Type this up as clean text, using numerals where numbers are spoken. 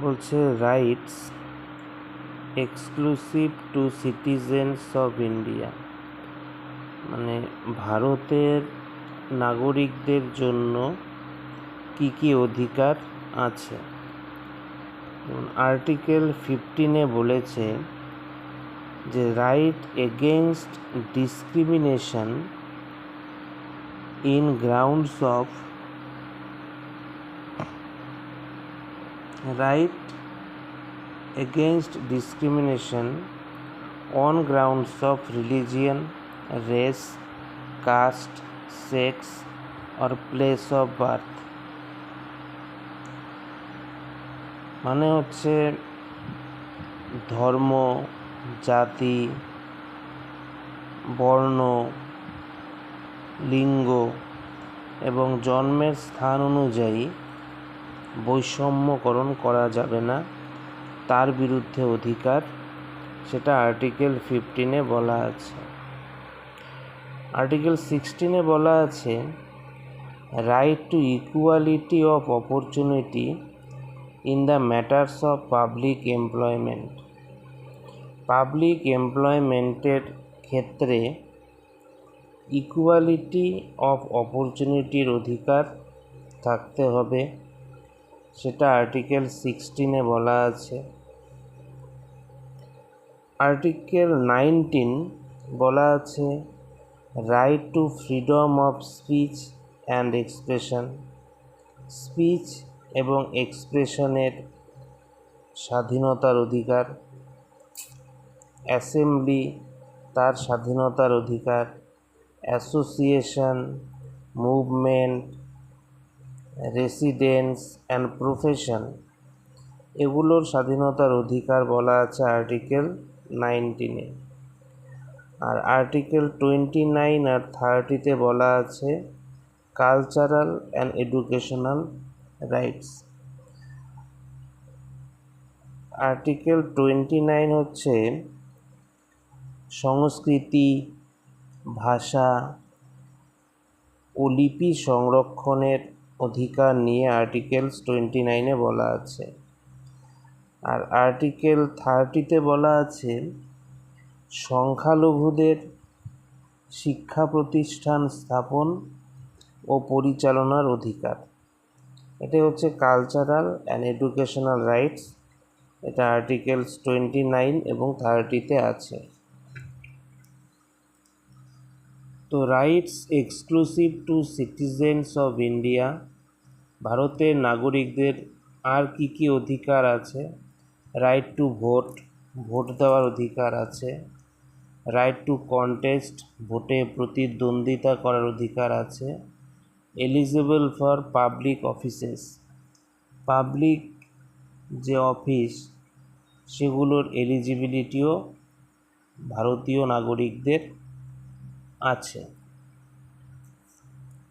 বলছে rights exclusive to citizens of India, মানে ভারতের নাগরিকদের জন্য কি কি অধিকার আছে। আর্টিকেল 15 বলেছে যে right against discrimination in grounds of right against discrimination on grounds of religion, race, caste, sex or place of birth। মানে হচ্ছে ধর্ম, জাতি, বর্ণ, লিঙ্গ এবং জন্মের স্থান অনুযায়ী বৈষম্যকরণ করা যাবে না, তার বিরুদ্ধে অধিকার, সেটা আর্টিকেল 15 বলা আছে। আর্টিকেল 16 বলা আছে right to equality of opportunity in the matters of public employment. Public এমপ্লয়মেন্টের ক্ষেত্রে ইকুয়ালিটি অফ অপরচুনিটির অধিকার থাকতে হবে, সেটা আর্টিকেল 16 বলা আছে। আর্টিকেল 19 বলা আছে right two freedom of speech and expression. Speech এবং এক্সপ্রেশনের স্বাধীনতার অধিকার, অ্যাসেম্বলি তার স্বাধীনতার অধিকার, association, movement, residence and profession, এগুলোর স্বাধীনতার অধিকার বলা আছে আর্টিকেল 19। আর আর্টিকেল 29 আর 30 বলা আছে cultural and educational rights. Article 29 হচ্ছে সংস্কৃতি, ভাষা ও লিপি সংরক্ষণের অধিকার নিয়ে আর্টিকেল 29 বলা আছে। আর আর্টিকেল 30 বলা আছে সংখ্যালঘুদের শিক্ষা প্রতিষ্ঠান স্থাপন ও পরিচালনার অধিকার। এটা হচ্ছে কালচারাল অ্যান্ড এডুকেশনাল রাইটস, এটা আর্টিকেলস 29 এবং 30 আছে। তো rights exclusive to citizens of India, ভারতের নাগরিকদের আর কি কি অধিকার আছে? রাইট টু ভোট, ভোট দেওয়ার অধিকার আছে। রাইট টু কন্টেস্ট, ভোটে প্রতিদ্বন্দ্বিতা করার অধিকার আছে। Eligible for public offices, public যে অফিস সেগুলোর এলিজিবিলিটিও ভারতীয় নাগরিকদের আছে।